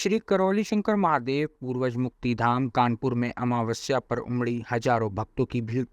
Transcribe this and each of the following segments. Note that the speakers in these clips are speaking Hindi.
श्री करौली शंकर महादेव पूर्वज मुक्ति धाम कानपुर में अमावस्या पर उमड़ी हजारों भक्तों की भीड़।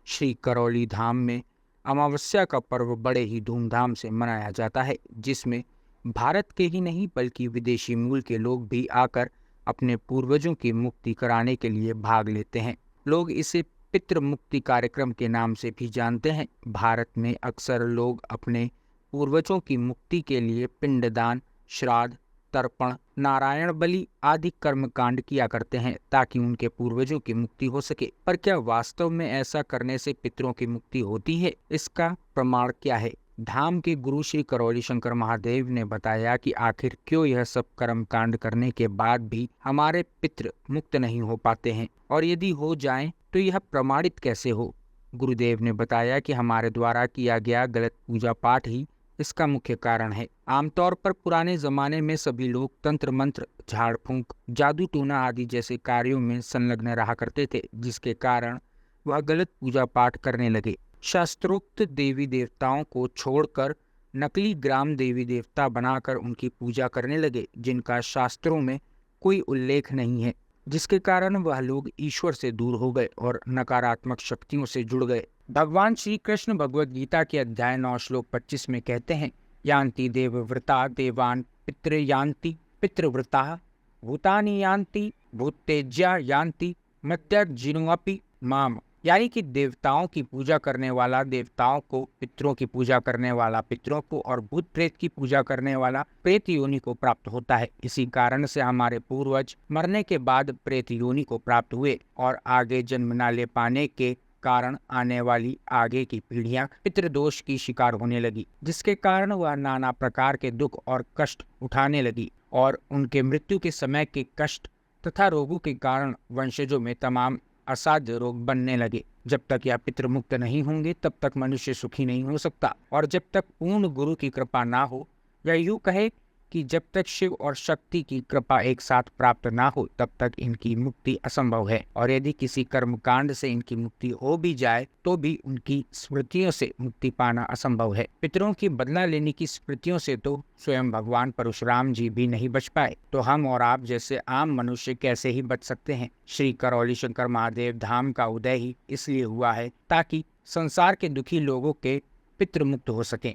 श्री करौली धाम में अमावस्या का पर्व बड़े ही धूमधाम से मनाया जाता है, जिसमें भारत के ही नहीं बल्कि विदेशी मूल के लोग भी आकर अपने पूर्वजों की मुक्ति कराने के लिए भाग लेते हैं। लोग इसे पितृ मुक्ति कार्यक्रम के नाम से भी जानते हैं। भारत में अक्सर लोग अपने पूर्वजों की मुक्ति के लिए पिंडदान, श्राद्ध, तर्पण, नारायण बलि आदि कर्म कांड किया करते हैं ताकि उनके पूर्वजों की मुक्ति हो सके। पर क्या वास्तव में ऐसा करने से पितरों की मुक्ति होती है? इसका प्रमाण क्या है? धाम के गुरु श्री करौली शंकर महादेव ने बताया कि आखिर क्यों यह सब कर्म कांड करने के बाद भी हमारे पितृ मुक्त नहीं हो पाते हैं, और यदि हो जाएं तो यह प्रमाणित कैसे हो। गुरुदेव ने बताया कि हमारे द्वारा किया गया गलत पूजा पाठ ही इसका मुख्य कारण है। आमतौर पर पुराने जमाने में सभी लोग तंत्र मंत्र, झाड़ फूंक, जादू टोना आदि जैसे कार्यों में संलग्न रहा करते थे, जिसके कारण वह गलत पूजा पाठ करने लगे। शास्त्रोक्त देवी देवताओं को छोड़कर नकली ग्राम देवी देवता बनाकर उनकी पूजा करने लगे, जिनका शास्त्रों में कोई उल्लेख नहीं है, जिसके कारण वह लोग ईश्वर से दूर हो गए और नकारात्मक शक्तियों से जुड़ गए। भगवान श्री कृष्ण भगवद गीता के अध्याय 9 श्लोक 25 में कहते हैं, यान्ति देवव्रता देवान पितृयान्ति पितृव्रता भूतानि यान्ति भूतेज्या यान्ति मर्त्यजिनोऽपि माम। यानी कि देवताओं की पूजा करने वाला देवताओं को, पितरों की पूजा करने वाला पितरों को, और भूत प्रेत की पूजा करने वाला प्रेत योनि को प्राप्त होता है। इसी कारण से हमारे पूर्वज मरने के बाद प्रेत योनि को प्राप्त हुए और आगे जन्म न ले पाने के कारण आने वाली आगे की पीढ़ियां पितृदोष की शिकार होने लगी, जिसके कारण वह नाना प्रकार के दुख और कष्ट उठाने लगी, और उनके मृत्यु के समय के कष्ट तथा रोगों के कारण वंशजों में तमाम असाध्य रोग बनने लगे। जब तक यह पितृ मुक्त नहीं होंगे तब तक मनुष्य सुखी नहीं हो सकता, और जब तक पूर्ण गुरु की कृपा ना हो, या यूं कहे कि जब तक शिव और शक्ति की कृपा एक साथ प्राप्त ना हो तब तक इनकी मुक्ति असंभव है। और यदि किसी कर्म कांड से इनकी मुक्ति हो भी जाए तो भी उनकी स्मृतियों से मुक्ति पाना असंभव है। पितरों की बदला लेने की स्मृतियों से तो स्वयं भगवान परशुराम जी भी नहीं बच पाए, तो हम और आप जैसे आम मनुष्य कैसे ही बच सकते हैं। श्री करौली शंकर महादेव धाम का उदय ही इसलिए हुआ है ताकि संसार के दुखी लोगों के पितृ मुक्त हो सकें।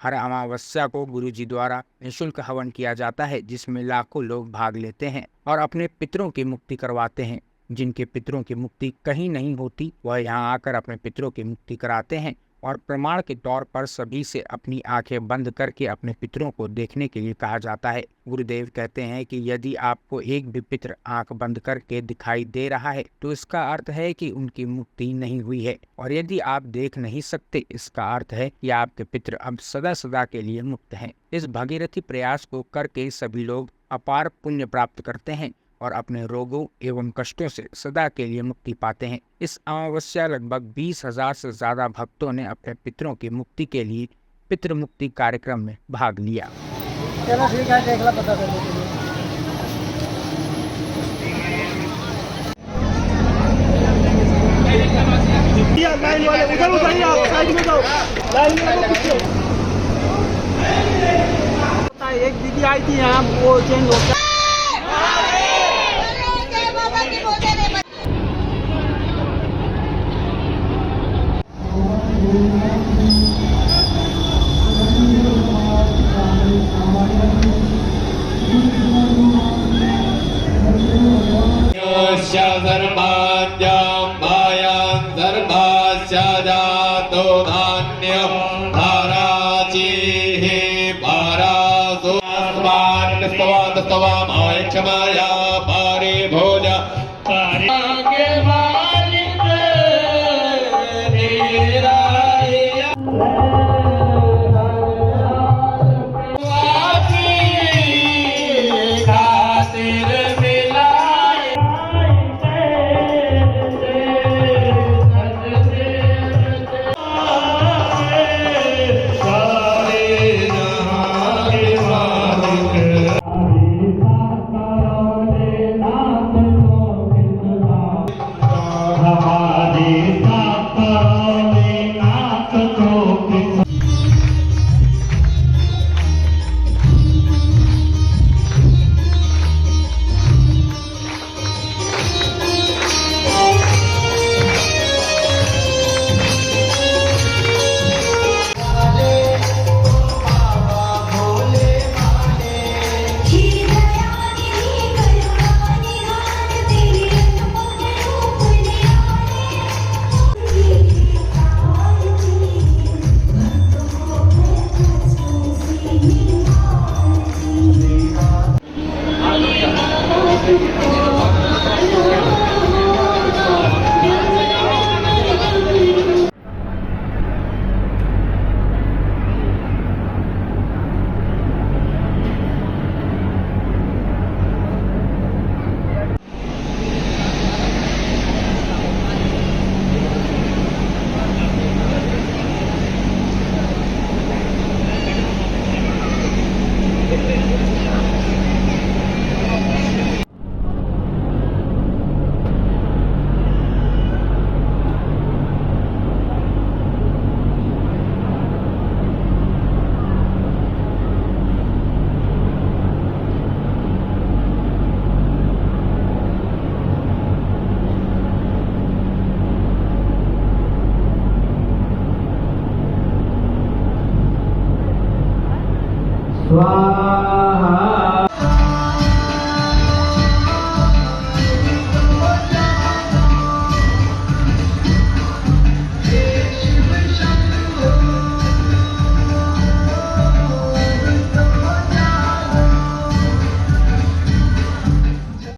हर अमावस्या को गुरुजी द्वारा निःशुल्क हवन किया जाता है, जिसमें लाखों लोग भाग लेते हैं और अपने पितरों की मुक्ति करवाते हैं। जिनके पितरों की मुक्ति कहीं नहीं होती, वह यहाँ आकर अपने पितरों की मुक्ति कराते हैं, और प्रमाण के तौर पर सभी से अपनी आंखें बंद करके अपने पितरों को देखने के लिए कहा जाता है। गुरुदेव कहते हैं कि यदि आपको एक भी पितर आंख बंद करके दिखाई दे रहा है तो इसका अर्थ है कि उनकी मुक्ति नहीं हुई है, और यदि आप देख नहीं सकते इसका अर्थ है कि आपके पितर अब सदा सदा के लिए मुक्त हैं। इस भगीरथी प्रयास को करके सभी लोग अपार पुण्य प्राप्त करते हैं और अपने रोगों एवं कष्टों से सदा के लिए मुक्ति पाते हैं। इस अमावस्या लगभग 20,000 से ज्यादा भक्तों ने अपने पितरों की मुक्ति के लिए पितृ मुक्ति कार्यक्रम में भाग लिया। चलो ठीक है, देख लो, पता कर लाइन वाले उधर उधर आओ, साइड में जाओ, लाइन में पीछे। एक दीदी आई थी यहाँ, वो चेंज हो गया। क्षमाया पारे भोजा आगे मालिक तेरा खातिर मिलाए सारे जहां के मालिक स्वाहा